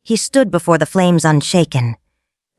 He stood before the flames unshaken.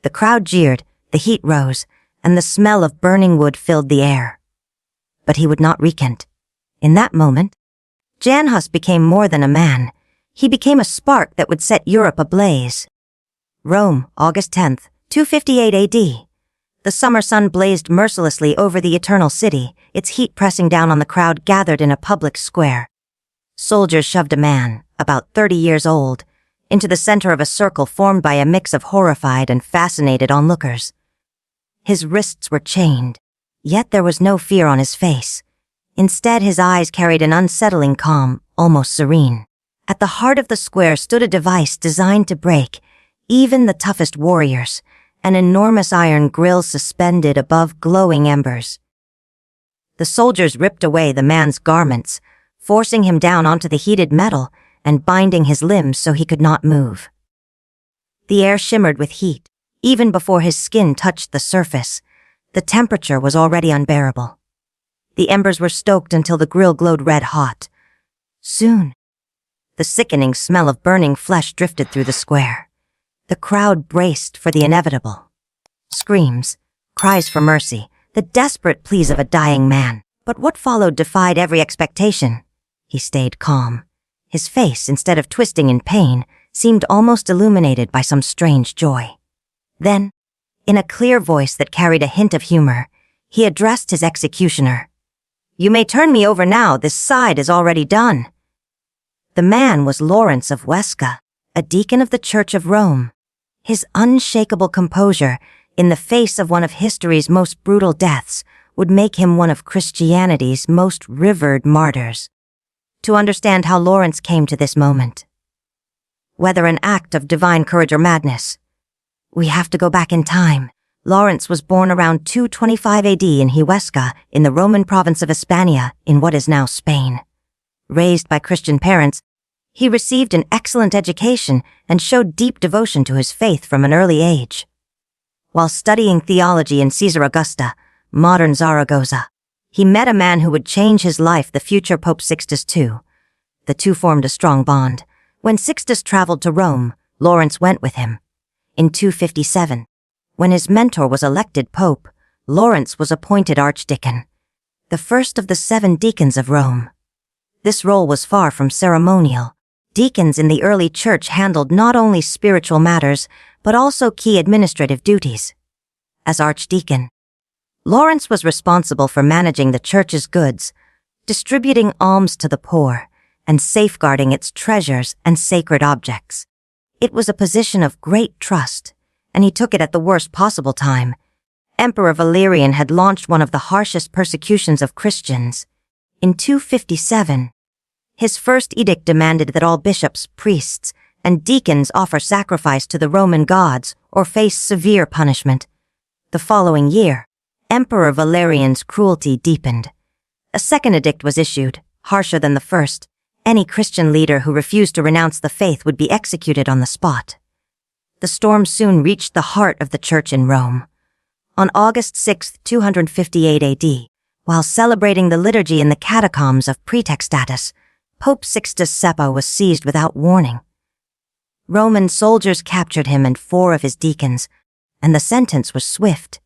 The crowd jeered, the heat rose, and the smell of burning wood filled the air. But he would not recant. In that moment, Jan Hus became more than a man. He became a spark that would set Europe ablaze. Rome, August 10th, 258 AD. The summer sun blazed mercilessly over the eternal city, its heat pressing down on the crowd gathered in a public square. Soldiers shoved a man, about 30 years old, into the center of a circle formed by a mix of horrified and fascinated onlookers. His wrists were chained, yet there was no fear on his face. Instead, his eyes carried an unsettling calm, almost serene. At the heart of the square stood a device designed to break even the toughest warriors, an enormous iron grill suspended above glowing embers. The soldiers ripped away the man's garments, forcing him down onto the heated metal and binding his limbs so he could not move. The air shimmered with heat. Even before his skin touched the surface, the temperature was already unbearable. The embers were stoked until the grill glowed red-hot. Soon, the sickening smell of burning flesh drifted through the square. The crowd braced for the inevitable. Screams, cries for mercy, the desperate pleas of a dying man. But what followed defied every expectation. He stayed calm. His face, instead of twisting in pain, seemed almost illuminated by some strange joy. Then, in a clear voice that carried a hint of humor, he addressed his executioner. "You may turn me over now, this side is already done." The man was Lawrence of Huesca, a deacon of the Church of Rome. His unshakable composure, in the face of one of history's most brutal deaths, would make him one of Christianity's most revered martyrs. To understand how Lawrence came to this moment, whether an act of divine courage or madness, we have to go back in time. Lawrence was born around 225 AD in Huesca, in the Roman province of Hispania, in what is now Spain. Raised by Christian parents, he received an excellent education and showed deep devotion to his faith from an early age. While studying theology in Caesar Augusta, modern Zaragoza, he met a man who would change his life, the future Pope Sixtus II. The two formed a strong bond. When Sixtus traveled to Rome, Lawrence went with him. In 257, when his mentor was elected pope, Lawrence was appointed archdeacon, the first of the 7 deacons of Rome. This role was far from ceremonial. Deacons in the early church handled not only spiritual matters, but also key administrative duties. As archdeacon, Lawrence was responsible for managing the church's goods, distributing alms to the poor, and safeguarding its treasures and sacred objects. It was a position of great trust, and he took it at the worst possible time. Emperor Valerian had launched one of the harshest persecutions of Christians. In 257, his first edict demanded that all bishops, priests, and deacons offer sacrifice to the Roman gods or face severe punishment. The following year, Emperor Valerian's cruelty deepened. A second edict was issued, harsher than the first. Any Christian leader who refused to renounce the faith would be executed on the spot. The storm soon reached the heart of the church in Rome. On August 6, 258 AD, while celebrating the liturgy in the catacombs of Praetextatus, Pope Sixtus Seppa was seized without warning. Roman soldiers captured him and 4 of his deacons, and the sentence was swift.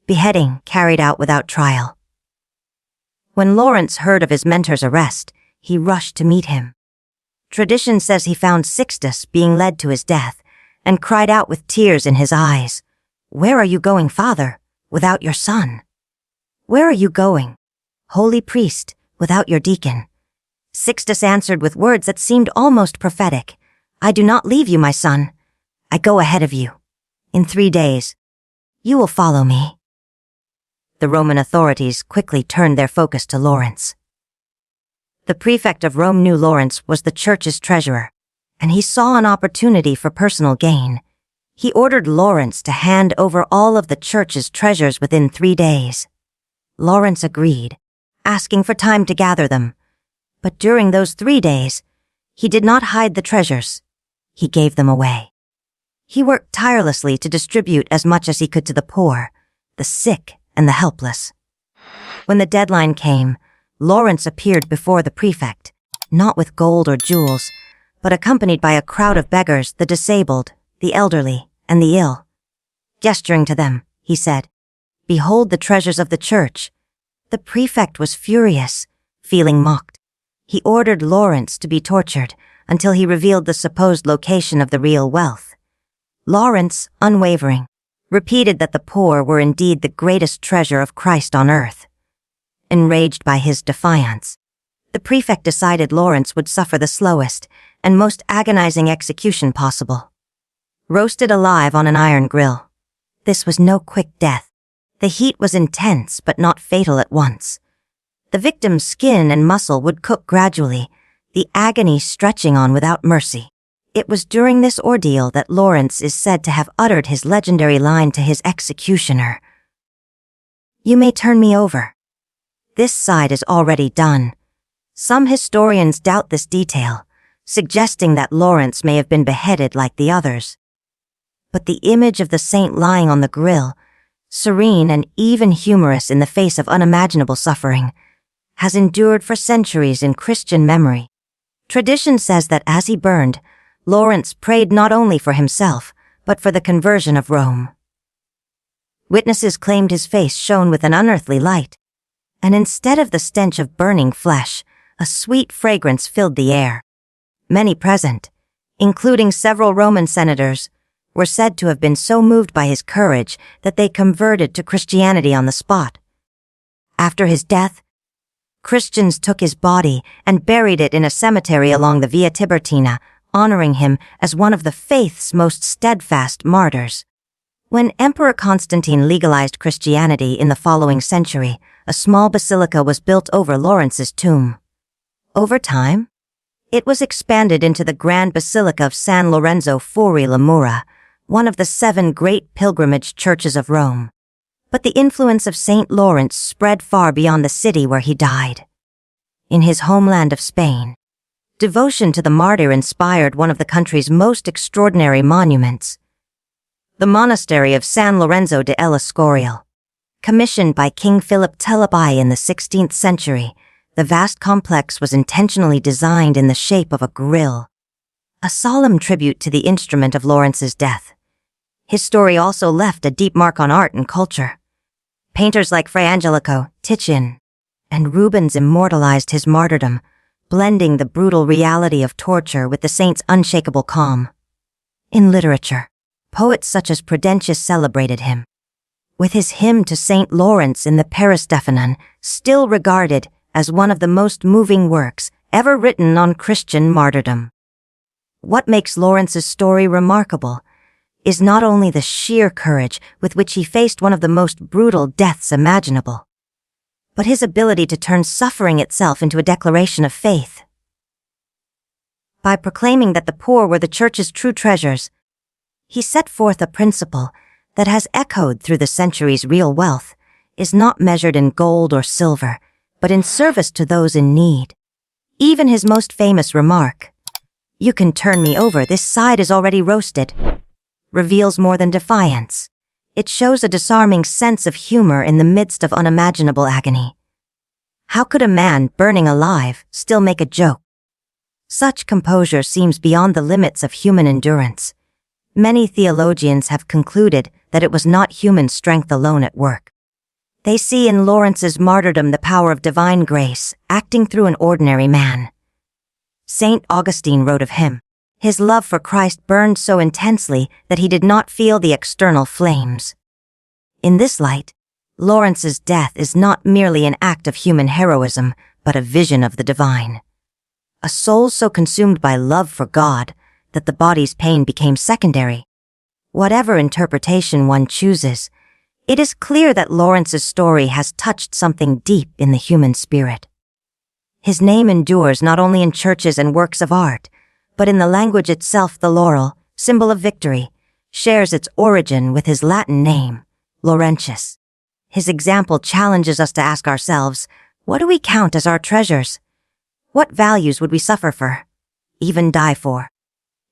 Beheading carried out without trial. When Lawrence heard of his mentor's arrest, he rushed to meet him. Tradition says he found Sixtus being led to his death and cried out with tears in his eyes, "Where are you going, Father, without your son? Where are you going, holy priest, without your deacon?" Sixtus answered with words that seemed almost prophetic, "I do not leave you, my son. I go ahead of you. In 3 days, you will follow me." The Roman authorities quickly turned their focus to Lawrence. The prefect of Rome knew Lawrence was the church's treasurer, and he saw an opportunity for personal gain. He ordered Lawrence to hand over all of the church's treasures within 3 days. Lawrence agreed, asking for time to gather them. But during those 3 days, he did not hide the treasures. He gave them away. He worked tirelessly to distribute as much as he could to the poor, the sick, and the helpless. When the deadline came, Lawrence appeared before the prefect, not with gold or jewels, but accompanied by a crowd of beggars, the disabled, the elderly, and the ill. Gesturing to them, he said, "Behold the treasures of the church." The prefect was furious, feeling mocked. He ordered Lawrence to be tortured until he revealed the supposed location of the real wealth. Lawrence, unwavering, repeated that the poor were indeed the greatest treasure of Christ on earth. Enraged by his defiance, the prefect decided Lawrence would suffer the slowest and most agonizing execution possible. Roasted alive on an iron grill. This was no quick death. The heat was intense but not fatal at once. The victim's skin and muscle would cook gradually, the agony stretching on without mercy. It was during this ordeal that Lawrence is said to have uttered his legendary line to his executioner, "You may turn me over. This side is already done." Some historians doubt this detail, suggesting that Lawrence may have been beheaded like the others. But the image of the saint lying on the grill, serene and even humorous in the face of unimaginable suffering, has endured for centuries in Christian memory. Tradition says that as he burned, Lawrence prayed not only for himself, but for the conversion of Rome. Witnesses claimed his face shone with an unearthly light, and instead of the stench of burning flesh, a sweet fragrance filled the air. Many present, including several Roman senators, were said to have been so moved by his courage that they converted to Christianity on the spot. After his death, Christians took his body and buried it in a cemetery along the Via Tiburtina, honoring him as one of the faith's most steadfast martyrs. When Emperor Constantine legalized Christianity in the following century, a small basilica was built over Lawrence's tomb. Over time, it was expanded into the Grand Basilica of San Lorenzo fuori le Mura, one of the 7 great pilgrimage churches of Rome. But the influence of Saint Lawrence spread far beyond the city where he died. In his homeland of Spain, devotion to the martyr inspired one of the country's most extraordinary monuments, the monastery of San Lorenzo de El Escorial. Commissioned by King Philip Telebi in the 16th century, the vast complex was intentionally designed in the shape of a grill, a solemn tribute to the instrument of Lawrence's death. His story also left a deep mark on art and culture. Painters like Fra Angelico, Titian, and Rubens immortalized his martyrdom, blending the brutal reality of torture with the saint's unshakable calm. In literature, poets such as Prudentius celebrated him, with his hymn to Saint Lawrence in the Peristephanon still regarded as one of the most moving works ever written on Christian martyrdom. What makes Lawrence's story remarkable is not only the sheer courage with which he faced one of the most brutal deaths imaginable, but his ability to turn suffering itself into a declaration of faith. By proclaiming that the poor were the church's true treasures, he set forth a principle that has echoed through the centuries. Real wealth is not measured in gold or silver, but in service to those in need. Even his most famous remark, "You can turn me over, this side is already roasted," reveals more than defiance. It shows a disarming sense of humor in the midst of unimaginable agony. How could a man burning alive still make a joke? Such composure seems beyond the limits of human endurance. Many theologians have concluded that it was not human strength alone at work. They see in Lawrence's martyrdom the power of divine grace acting through an ordinary man. Saint Augustine wrote of him, "His love for Christ burned so intensely that he did not feel the external flames." In this light, Lawrence's death is not merely an act of human heroism, but a vision of the divine. A soul so consumed by love for God that the body's pain became secondary. Whatever interpretation one chooses, it is clear that Lawrence's story has touched something deep in the human spirit. His name endures not only in churches and works of art, but in the language itself. The laurel, symbol of victory, shares its origin with his Latin name, Laurentius. His example challenges us to ask ourselves, what do we count as our treasures? What values would we suffer for, even die for?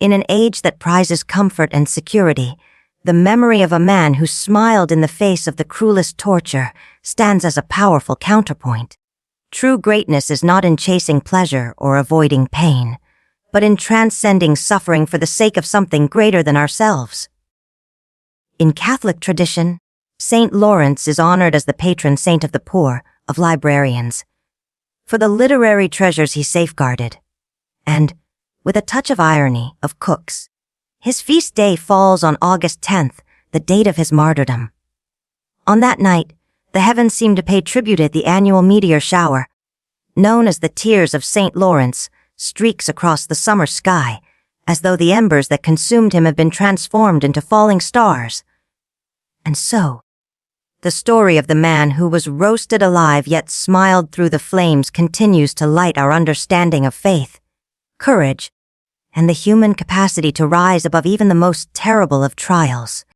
In an age that prizes comfort and security, the memory of a man who smiled in the face of the cruelest torture stands as a powerful counterpoint. True greatness is not in chasing pleasure or avoiding pain, but in transcending suffering for the sake of something greater than ourselves. In Catholic tradition, Saint Lawrence is honored as the patron saint of the poor, of librarians, for the literary treasures he safeguarded, and, with a touch of irony, of cooks. His feast day falls on August 10th, the date of his martyrdom. On that night, the heavens seem to pay tribute at the annual meteor shower, known as the Tears of St. Lawrence, streaks across the summer sky, as though the embers that consumed him have been transformed into falling stars. And so, the story of the man who was roasted alive yet smiled through the flames continues to light our understanding of faith, courage, and the human capacity to rise above even the most terrible of trials.